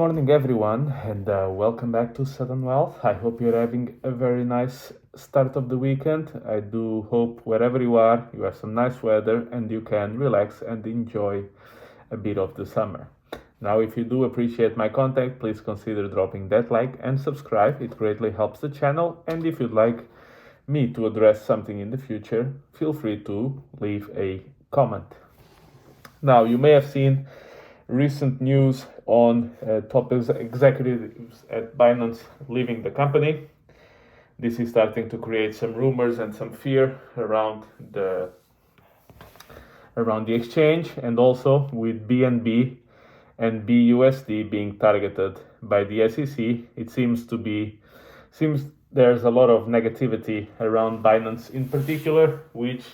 Morning everyone, and welcome back to Sudden Wealth. I hope you're having a very nice start of the weekend. I do hope wherever you have some nice weather and you can relax and enjoy a bit of the summer. Now, if you do appreciate my content, please consider dropping that like and subscribe. It greatly helps the channel. And if you'd like me to address something in the future, feel free to leave a comment. Now, you may have seen recent news on top executives at Binance leaving the company. This is starting to create some rumors and some fear around the exchange, and also with BNB and BUSD being targeted by the SEC. It seems there's a lot of negativity around Binance in particular, which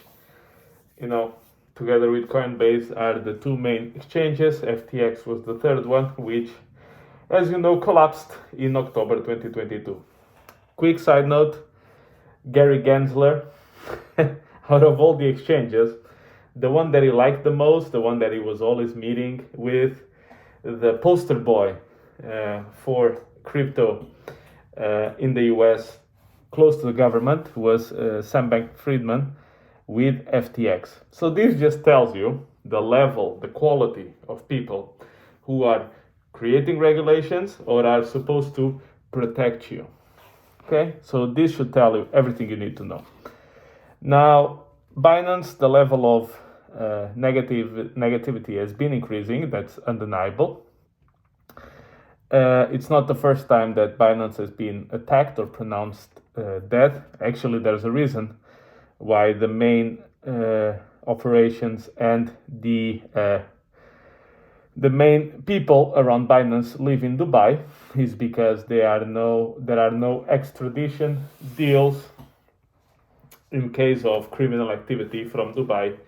together with Coinbase are the two main exchanges. FTX was the third one, which, as you know, collapsed in October 2022. Quick side note, Gary Gensler, out of all the exchanges, the one that he liked the most, the one that he was always meeting with, the poster boy for crypto in the US, close to the government, was Sam Bankman-Fried with FTX. So this just tells you the level, the quality of people who are creating regulations or are supposed to protect you. Okay, so this should tell you everything you need to know. Now, Binance, the level of negativity has been increasing. That's undeniable. It's not the first time that Binance has been attacked or pronounced dead. Actually, there's a reason why the main operations and the main people around Binance live in Dubai is because there are no extradition deals in case of criminal activity from Dubai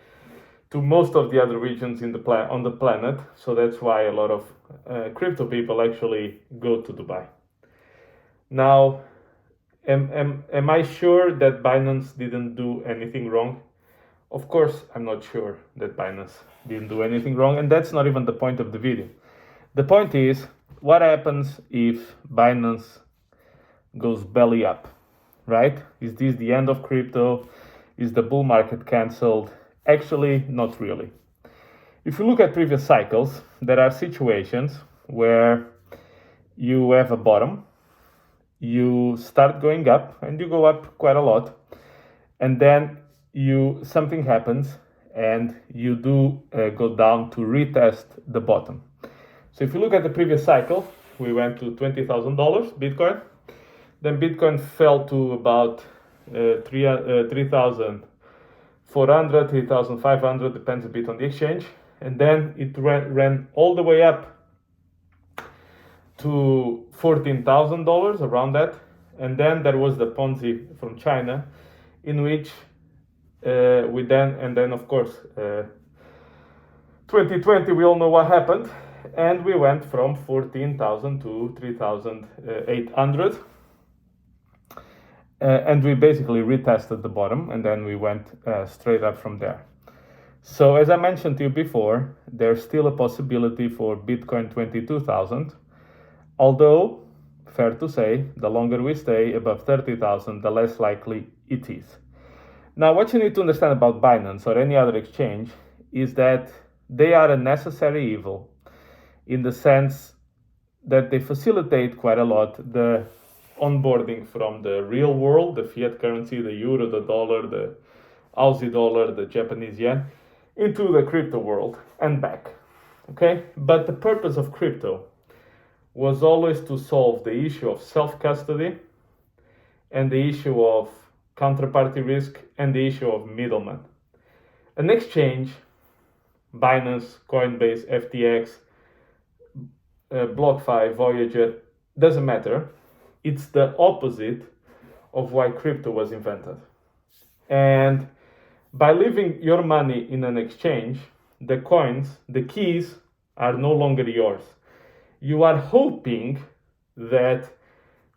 to most of the other regions on the planet. So that's why a lot of crypto people actually go to Dubai. Now, Am I sure that Binance didn't do anything wrong? Of course, I'm not sure that Binance didn't do anything wrong, and that's not even the point of the video. The point is, what happens if Binance goes belly up, right? Is this the end of crypto? Is the bull market cancelled? Actually, not really. If you look at previous cycles, there are situations where you have a bottom, you start going up and you go up quite a lot, and then something happens and you do go down to retest the bottom. So if you look at the previous cycle, we went to $20,000 Bitcoin, then Bitcoin fell to about 3,400, 3,500, depends a bit on the exchange, and then it ran all the way up to $14,000, around that. And then there was the Ponzi from China, in which of course 2020, we all know what happened, and we went from 14,000 to 3,800, and we basically retested the bottom, and then we went straight up from there. So as I mentioned to you before, there's still a possibility for Bitcoin 22,000. Although, fair to say, the longer we stay above 30,000, the less likely it is. Now, what you need to understand about Binance or any other exchange is that they are a necessary evil, in the sense that they facilitate quite a lot the onboarding from the real world, the fiat currency, the euro, the dollar, the Aussie dollar, the Japanese yen, into the crypto world and back. Okay? But the purpose of crypto was always to solve the issue of self-custody and the issue of counterparty risk and the issue of middlemen. An exchange, Binance, Coinbase, FTX, BlockFi, Voyager, doesn't matter. It's the opposite of why crypto was invented. And by leaving your money in an exchange, the coins, the keys, are no longer yours. You are hoping that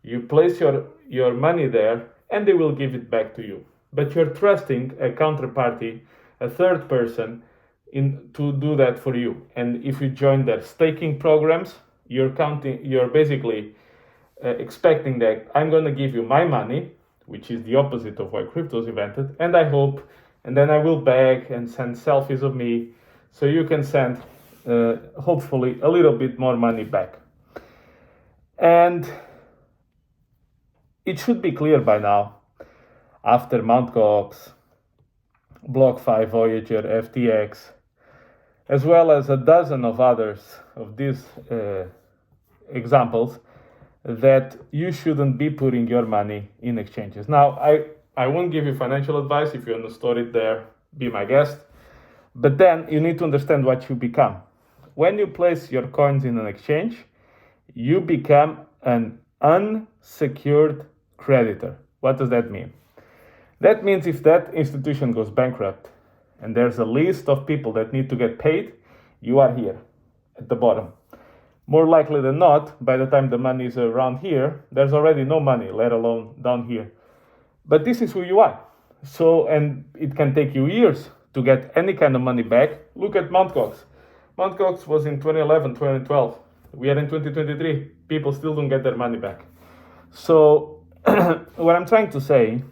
you place your money there and they will give it back to you. But you're trusting a counterparty, a third person, to do that for you. And if you join their staking programs, you're basically expecting that I'm going to give you my money, which is the opposite of why crypto was invented, and I hope, and then I will beg and send selfies of me, so you can send hopefully a little bit more money back. And it should be clear by now, after Mt. Gox, BlockFi, Voyager, FTX, as well as a dozen of others of these examples, that you shouldn't be putting your money in exchanges. Now, I won't give you financial advice. If you understood it there, be my guest. But then you need to understand what you become. When you place your coins in an exchange, you become an unsecured creditor. What does that mean? That means if that institution goes bankrupt and there's a list of people that need to get paid, you are here at the bottom. More likely than not, by the time the money is around here, there's already no money, let alone down here. But this is who you are. So, and it can take you years to get any kind of money back. Look at Mt. Gox. Mt. Gox was in 2011, 2012. We are in 2023. People still don't get their money back. So what I'm trying to say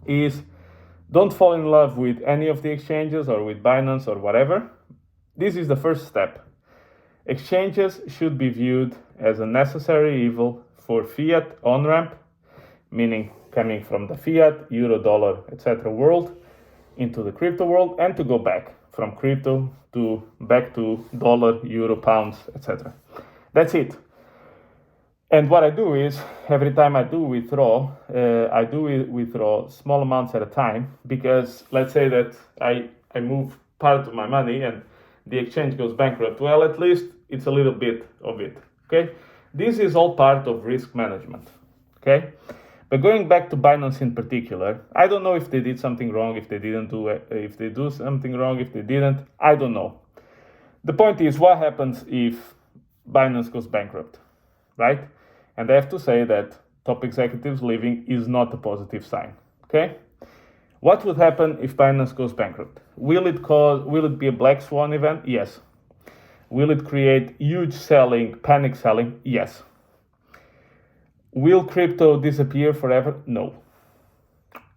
is, don't fall in love with any of the exchanges or with Binance or whatever. This is the first step. Exchanges should be viewed as a necessary evil for fiat on-ramp, meaning coming from the fiat, euro, dollar, etc. world into the crypto world, and to go back from crypto to back to dollar, euro, pounds, etc. That's it. And what I do is, every time I do withdraw small amounts at a time, because let's say that I move part of my money and the exchange goes bankrupt. Well, at least it's a little bit of it, okay? This is all part of risk management, okay? But going back to Binance in particular, I don't know if they did something wrong, if they didn't do it, if they do something wrong, if they didn't, I don't know. The point is, what happens if Binance goes bankrupt, right? And I have to say that top executives leaving is not a positive sign, okay? What would happen if Binance goes bankrupt? Will it be a black swan event? Yes. Will it create huge selling, panic selling? Yes. Will crypto disappear forever? No.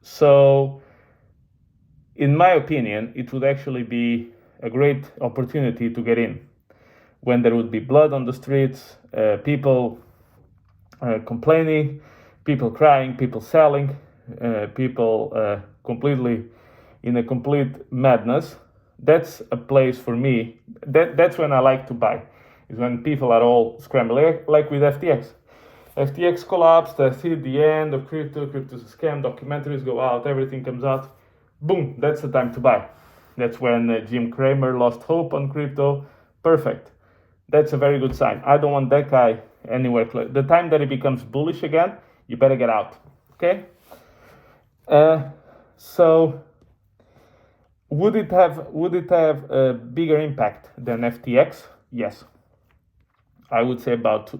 So, in my opinion, it would actually be a great opportunity to get in when there would be blood on the streets, people complaining, people crying, people selling, people completely in a complete madness. That's a place for me. That's when I like to buy, is when people are all scrambling, like with FTX. FTX collapsed, I see the end of crypto's a scam, documentaries go out, everything comes out. Boom, that's the time to buy. That's when Jim Cramer lost hope on crypto. Perfect. That's a very good sign. I don't want that guy anywhere close. The time that he becomes bullish again, you better get out, okay? So would it have a bigger impact than FTX? Yes. I would say about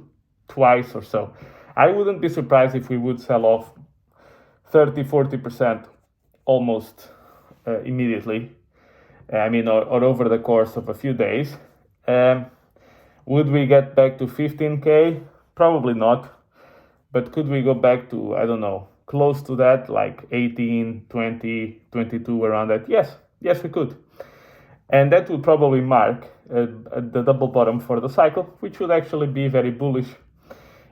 twice or so. I wouldn't be surprised if we would sell off 30-40% almost immediately. Or over the course of a few days. Would we get back to 15K? Probably not. But could we go back to, I don't know, close to that, like 18, 20, 22, around that? Yes, we could. And that would probably mark the double bottom for the cycle, which would actually be very bullish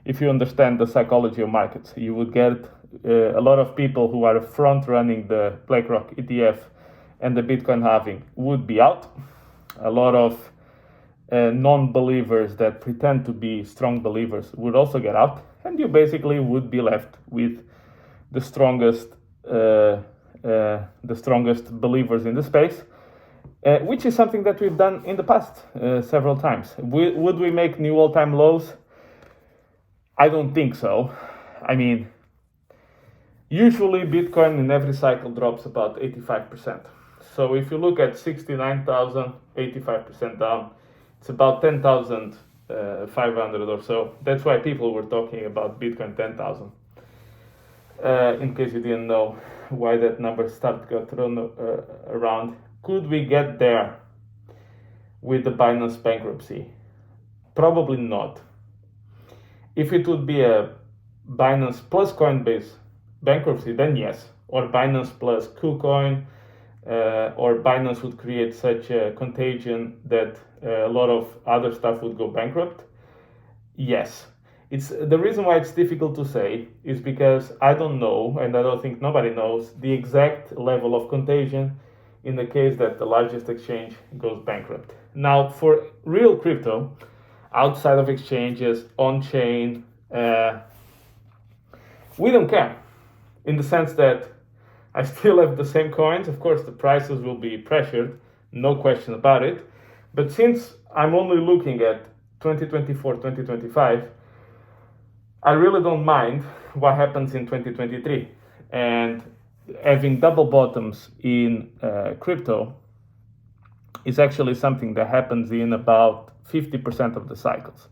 if you understand the psychology of markets. You would get a lot of people who are front running the BlackRock ETF and the Bitcoin halving would be out. A lot of non-believers that pretend to be strong believers would also get out, and you basically would be left with the strongest believers in the space, which is something that we've done in the past several times. Would we make new all-time lows? I don't think so. Usually Bitcoin in every cycle drops about 85%. So if you look at 69,000, 85% down, it's about 10,500 or so. That's why people were talking about Bitcoin 10,000. In case you didn't know why that number got thrown around. Could we get there with the Binance bankruptcy? Probably not. If it would be a Binance plus Coinbase bankruptcy, then yes, or Binance plus KuCoin, or Binance would create such a contagion that a lot of other stuff would go bankrupt. Yes. It's the reason why it's difficult to say is because I don't know, and I don't think nobody knows, the exact level of contagion in the case that the largest exchange goes bankrupt. Now, for real crypto, outside of exchanges, on-chain, we don't care, in the sense that I still have the same coins. Of course, the prices will be pressured, no question about it. But since I'm only looking at 2024, 2025, I really don't mind what happens in 2023. And having double bottoms in crypto is actually something that happens in about 50% of the cycles.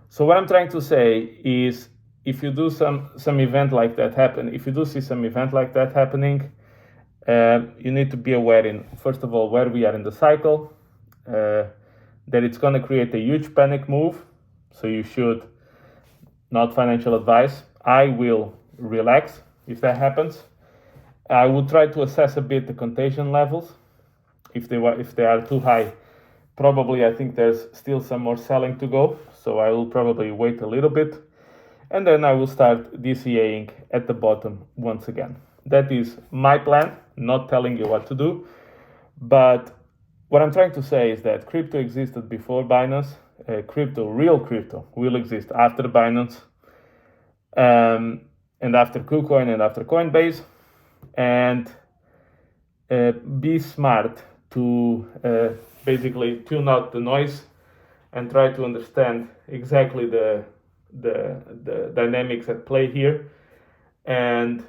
So what I'm trying to say is, if you do some event like that happen, if you do see some event like that happening, you need to be aware in, first of all, where we are in the cycle, that it's going to create a huge panic move. So you should, not financial advice, I will relax if that happens. I would try to assess a bit the contagion levels. If they are too high, probably I think there's still some more selling to go. So I will probably wait a little bit. And then I will start DCAing at the bottom once again. That is my plan, not telling you what to do. But what I'm trying to say is that crypto existed before Binance. Real crypto, will exist after Binance, and after KuCoin and after Coinbase. And be smart to basically tune out the noise and try to understand exactly the dynamics at play here, and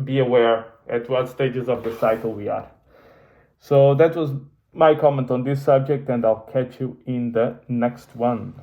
be aware at what stages of the cycle we are. So that was my comment on this subject, and I'll catch you in the next one.